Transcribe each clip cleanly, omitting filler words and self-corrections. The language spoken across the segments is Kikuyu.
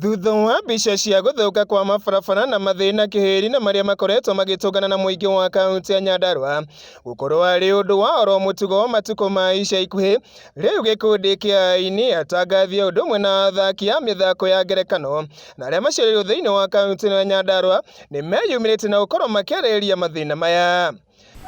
Thutha wa mbica cia gũthũka kwa mabarabara na mathĩna kĩhĩri na marĩa makoretwo magĩtũngana na mũingĩ wa kaunti ya Nyandarua gũkorwo arĩ ũndũ wa oro mũtugo wa matukũ ma ica ikuhĩ, rĩu gĩkundi kĩa aini atangathia ũndũ ũmwe na athaki a mĩthako ya ngerekano na arĩa macereirwo thĩinĩ wa kaunti ya Nyandarua nĩ meyumĩrĩte na gũkorwo makĩarĩrĩria mathĩna maya.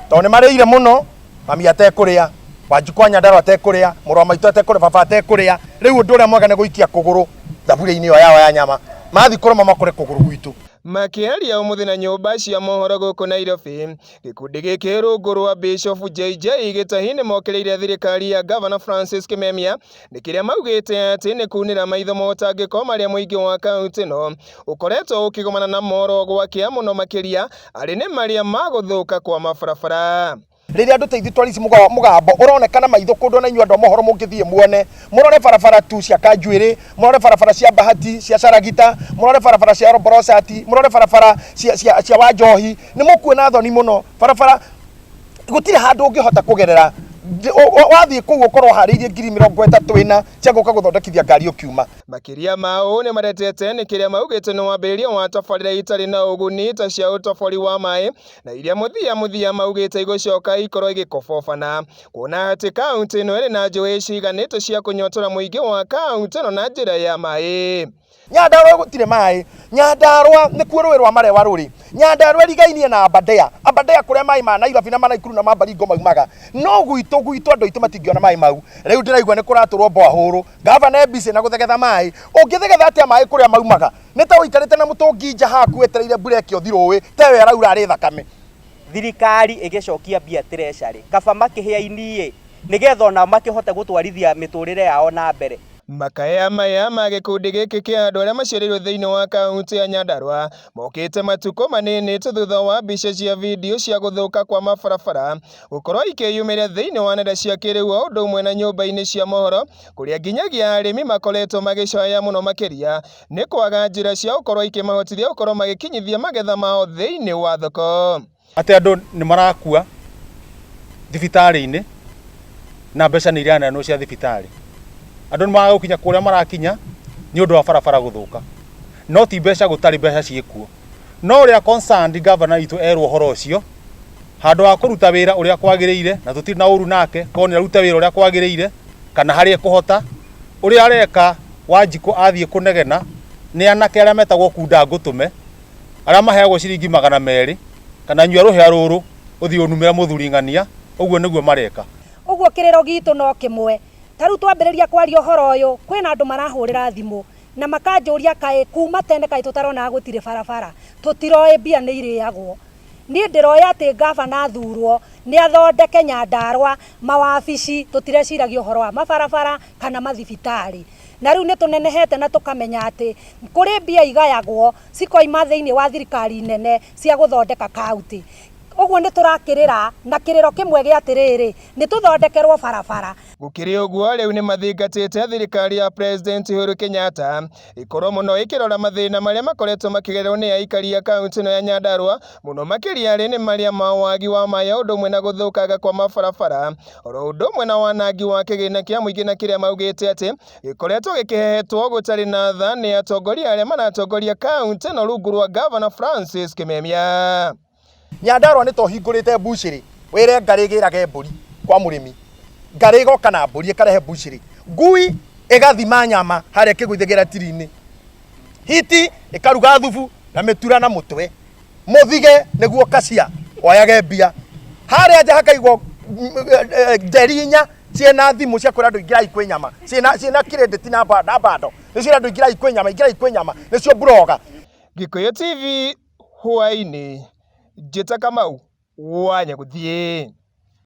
Tondũ nĩ marĩire mũno, mami atekũrĩa, Wanjikũ wa Nyandarua atekũrĩa, mũrũ wa maitũ atekũrĩa, baba atekũrĩa, rĩu ũndũ ũrĩa mwega nĩ gũikia kũgũrũ thaburia-inĩ ĩyo yao ya nyama, mathi kũrũma makore kũgũrũ gwitũ. Makĩaria ũmũthĩ na nyũmba cia mohoro gũkũ Nairobi, gĩkundi gĩkĩ rungu rwa Bishop JJ gĩtahi-inĩ mokĩrĩire thirikari ya Governor Francis Kimemia nĩ kĩrĩa maugĩte atĩ nĩ kunĩra maitho motangĩko marĩa mũingĩ wa kaunti ĩno ũkoretwo ũkĩgomana na moro gwakia mũno makĩria arĩ nĩ marĩa magũthũka kwa mabarabara. Rĩrĩa andũ teithi twarici mũgambo ũronekana maitho kũndũ na inyuĩ andũ mohoro mũngĩthiĩ muone, mũrore barabara tu cia Kanjuĩrĩ, mũrore barabara cia Bahati, cia Saragita, mũrore barabara cia Roborosati, mũrore barabara cia Wanjohi, nĩ mũkuona thoni mũno. Barabara gũtirĩ handũ ũngĩhota kũgerera, wathiĩ kũu ũkorwo harĩirie ngiri 30 cia gũka gũthondekithia ngari ũkiuma. Makĩria mao nĩ maretete nĩ kĩrĩa maugĩte nĩ wambĩrĩria wa tabarĩra itarĩ na ũguni ta cia ũtobori wa maĩ na iria mũthia maugĩte igũcoka ikorwo igĩkobobana, kuona atĩ kaunti ĩno ĩrĩ na njũĩ ciganĩte cia kũnyotora mũingĩ wa kaunti ĩno na njĩra ya maĩ. Nyandarua gũtirĩ maĩ. Nyandarua nĩ kuo rũĩ rwa Marewa rũrĩ. Nyandarua ĩrigainie na Aberdare kũrĩa maĩ ma Nairobi na Naikuru na Baringo maumaga. No gwitũ andũ aitũ matingĩona maĩ mau. Rĩu ndĩraigua nĩ kũratũrwo borehole. Gavana ebise na gũthegetha maĩ. Ũngĩthegetha atĩa maĩ kũrĩa maumaga? Nĩ ta ũikarĩte na mũtũngi nja haku wetereire mbura ĩkĩothi rũĩ, tewe araura arĩ thakame. Thirikari ĩgĩcokia mbia treasury, kaba makĩhĩa-inĩ nĩgetha ona makĩhote gũtwarithia mĩtũrĩre yao na mbere. Makaya maya ma gĩkundi gĩkĩ kĩa andũ arĩa macereirwo thĩinĩ wa kaunti ya Nyandarua mokĩte matukũ manini thutha wa mbica cia video cia gũthũka kwa mabarabara gũkorwo ikĩyumĩria thĩinĩ wa nenda cia kĩrĩu o ũndũ ũmwe na nyũmba-inĩ cia mohoro, kũrĩa nginyagia arĩmi makoretwo magĩcaya mũno makĩria nĩ kwaga njĩra cia gũkorwo ikĩmahotithia gũkorwo magĩkinyithia magetha mao thĩinĩ wa thoko. Atĩ andũ nĩ marakua thibitarĩ-inĩ na mbeca nĩ irananwo cia thibitarĩ. Andũ nĩ magũkinya kũrĩa marakinya nĩ ũndũ wa barabara gũthũka. No ti mbeca, gũtarĩ mbeca ciĩkuo. No ũrĩa concerned governor itũ erwo ũhoro ũcio, handũ wa kũruta wĩra ũrĩa kwagĩrĩire, na tũtirĩ na ũru nake, korwo nĩ aruta wĩra ũrĩa kwagĩrĩire kana harĩa ekũhota, ũrĩa areka Wanjikũ athiĩ kũnegena nĩ anake arĩa metagwo kunda ngũtũme, arĩa maheagwo ciringi 200 kana nyua rũhĩa rũrũ ũthiĩ ũnumĩra mũthuri ng'ania, ũguo nĩguo mareka. Ũguo kĩrĩro gitũ no kĩmwe. Tarĩu twambĩrĩria kwaria ũhoro ũyũ, kwĩna andũ marahũrĩra thimũ na makanjũria kaĩ kuma tene kaĩ tũtarona gũtirĩ barabara, tũtiroĩ mbia nĩ irĩagwo. Niĩ ndĩroya atĩ gavana athurwo nĩ athondeke Nyandarua mawabici, tũtireciragia ũhoro wa mabarabara kana mathibitarĩ. Na rĩu nĩ tũnenehete na tũkamenya atĩ kũrĩ mbia igayagwo cikoima thĩinĩ wa thirikari nene cia gũthondeka kaunti. Ũguo nĩ tũrakĩrĩra na kĩrĩro kĩmwe gĩa atĩrĩrĩ, nĩ tũthondekerwo barabara. Gũkĩrĩ ũguo rĩu nĩ mathingatĩte thirikari ya President Uhuru Kenyatta ĩkorwo mũno ĩkĩrora mathĩna marĩa makoretwo makĩgererwo nĩ aikari a kaunti ĩno ya Nyandarua, mũno makĩria arĩ nĩ marĩa ma wagi wa maĩ ũndũ ũmwe na gũthũkanga kwa mabarabara, oro ũndũ ũmwe na wanangi wa kĩgĩna kĩa mũingĩ, na kĩrĩa maugĩte atĩ gĩkoretwo gĩkĩhehetwo gũtarĩ na tha nĩ atongoria arĩa maratongoria kaunti ĩno rungu rwa Governor Francis Kimemia. Nyandarua nĩ tũhingũrĩte mbucĩrĩ, wĩre ngarĩ ĩgĩrage mbũri kwa mũrĩmi. Ngarĩ ĩgoka na mbũri ĩkarehe mbucĩrĩ, ngui ĩgathima nyama harĩa kĩgũithagĩra tiri-inĩ, hiti ĩkaruga thubu na mĩtura na mũtwe, mũthige nĩguo kacia oyage mbia. Harĩa nja hakaigwo nderi 4 ciĩna thimũ cia kwĩra andũ ingĩrai kwĩ nyama, ciĩna credit na bando, nĩ ciĩra andũ ingĩrai kwĩ nyama, nĩcio broga. Gĩkũyũ TV hwaĩ-inĩ, Njĩta Kamau wa Nyagũthiĩ.